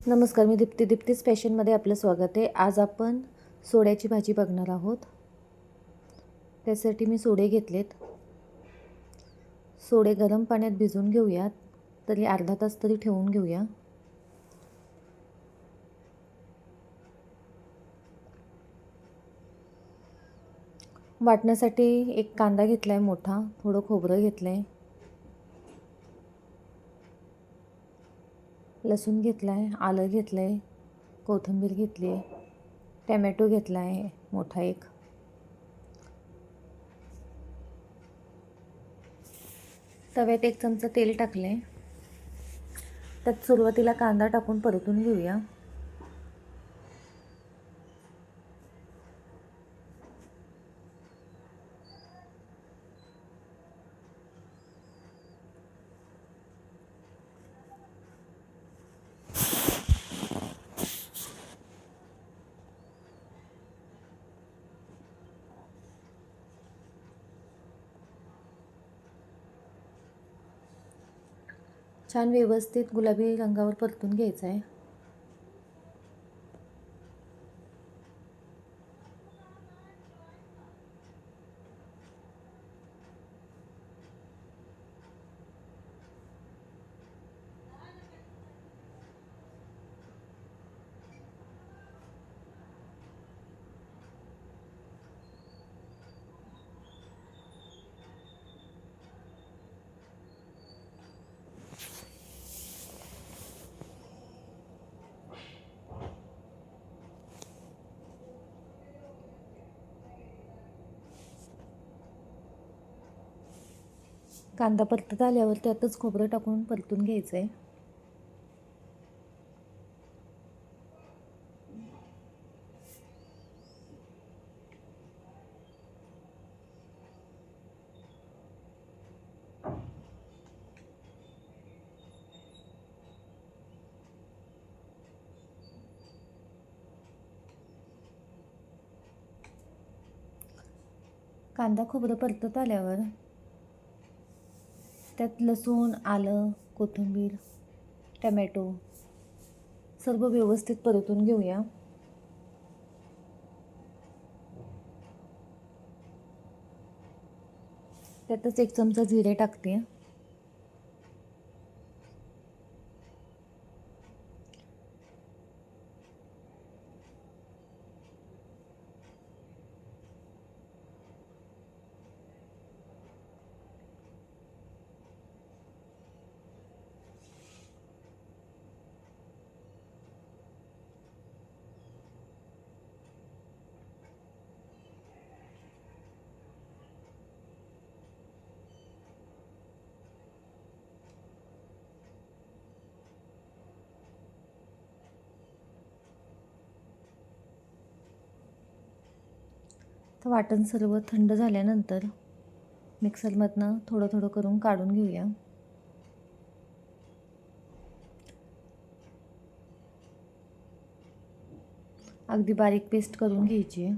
नमस्कार, मी दीप्ती स्पेशलमध्ये आपलं स्वागत आहे. आज आपण सोड्याची भाजी बघणार आहोत. त्यासाठी मी सोडे घेतलेत. सोडे गरम पाण्यात भिजवून घेऊयात, तरी अर्धा तास तरी ठेवून घेऊया. वाटण्यासाठी एक कांदा घेतला आहे मोठा, थोडं खोबरं घेतलं आहे, लसूण घेतला आहे, आलं घेतलं आहे, कोथिंबीर घेतली आहे, टमॅटो घेतला आहे मोठा एक. तव्यात 1 चमचा तेल टाकले आहे. त्यात सुरुवातीला कांदा टाकून परतून घेऊया. छान व्यवस्थित गुलाबी रंगावर परतून घ्यायचं आहे. कांदा परतत आल्यावर त्यातच खोबरं टाकून परतून घ्यायचं आहे. कांदा खोबरं परतत आल्यावर त्यात लसूण, आलं, कोथिंबीर, टमॅटो सर्व व्यवस्थित परतून घेऊया. त्यातच 1 चमचा जिरे टाकते. तर वाटण सर्व थंड झाल्यानंतर मिक्सरमधनं थोडं थोडं करून काढून घेऊया. अगदी बारीक पेस्ट करून घ्यायची आहे.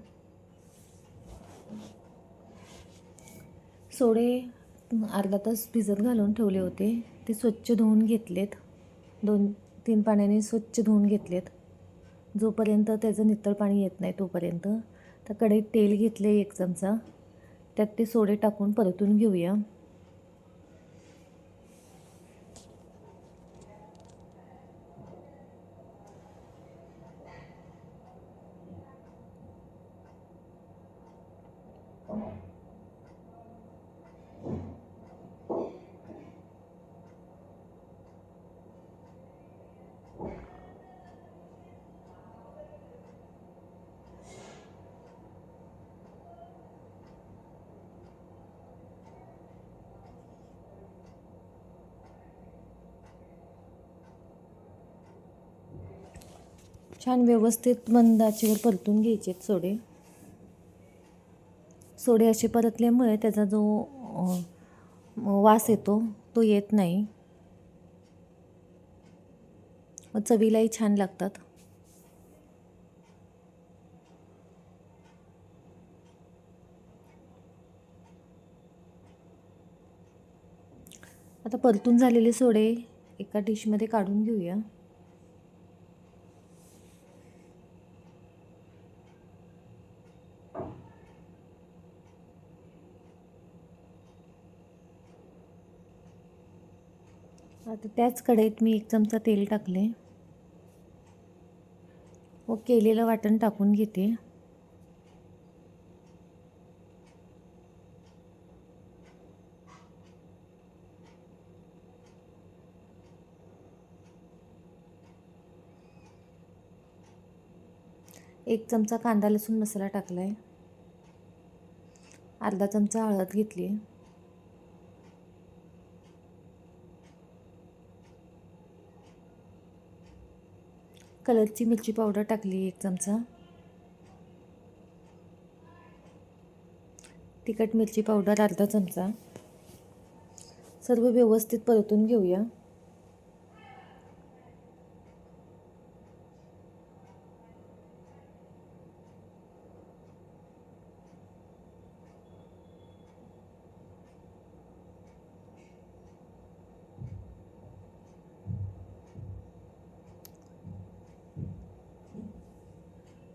सोडे अर्धा तास भिजत घालून ठेवले होते, ते स्वच्छ धुवून घेतलेत. 2-3 पाण्याने स्वच्छ धुवून घेतलेत. जोपर्यंत त्याचं नितळ पाणी येत नाही तोपर्यंत. तर कढईत तेल घेतले 1 चमचा, त्यात ते सोडे टाकून परतून घेऊया. छान व्यवस्थित मंद आचेवर परतून घ्यायचे आहेत सोडे. सोडे असे परतल्यामुळे त्याचा जो वास येतो तो येत नाही, व चवीलाही छान लागतात. आता परतून झालेले सोडे एका डिशमध्ये काढून घेऊया. आता त्याच कढईत मी 1 चमचा तेल टाकले व केलेलं वाटण टाकून घेते. एक चमचा कांदा लसूण मसाला टाकला आहे. अर्धा चमचा हळद घेतली. कलरची मिरची पावडर टाकली 1 चमचा. तिखट मिरची पावडर अर्धा चमचा. सर्व व्यवस्थित परतून घेऊया.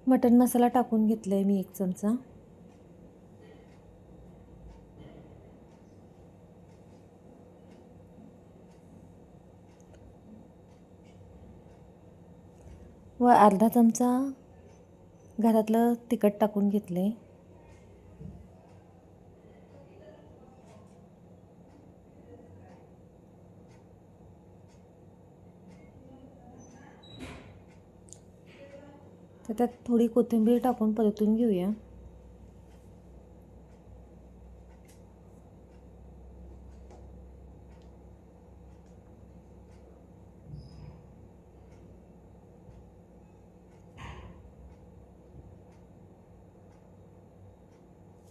मटण मसाला टाकून घेतला आहे मी 1 चमचा. व अर्धा चमचा घरातलं तिखट टाकून घेतले. तर त्यात थोडी कोथिंबीर टाकून परतून घेऊया.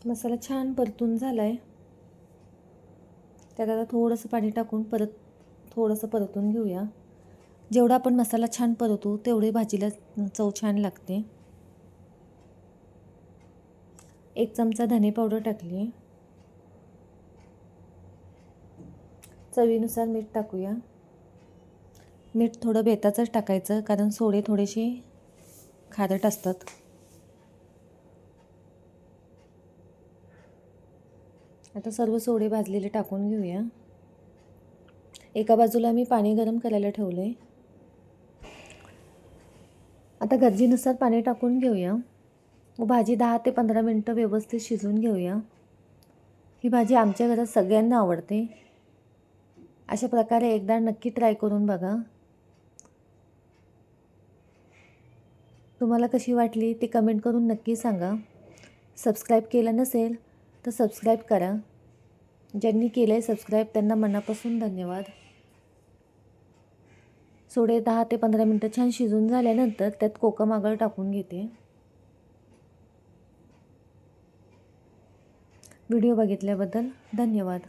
मसाला छान परतून झाला आहे. त्यात आता थोडंसं पाणी टाकून थोडंसं परतून घेऊया. जेवढा आपण मसाला छान परतू तेवढे भाजीला चव छान लागते. 1 चमचा धने पावडर टाकली. चवीनुसार मीठ टाकूया. मीठ थोडं बेताचंच टाकायचं कारण सोडे थोडेसे खारट असतात. आता सर्व सोडे भाजलेले टाकून घेऊया. एका बाजूला मी पाणी गरम करायला ठेवले. आता गरजेनुसार पाणी टाकून घेऊया व भाजी 10 ते 15 मिनटं व्यवस्थित शिजवून घेऊया. ही भाजी आमच्या घरात सगळ्यांना आवडते. अशा प्रकारे एकदा नक्की ट्राय करून बघा. तुम्हाला कशी वाटली ते कमेंट करून नक्की सांगा. सबस्क्राईब केलं नसेल तर सबस्क्राईब करा. ज्यांनी केलं आहे सबस्क्राईब त्यांना मनापासून धन्यवाद. सोडे 10 ते 15 मिनटं छान शिजून झाल्यानंतर त्यात कोकम आगळ टाकून घेते. व्हिडिओ बघितल्याबद्दल धन्यवाद.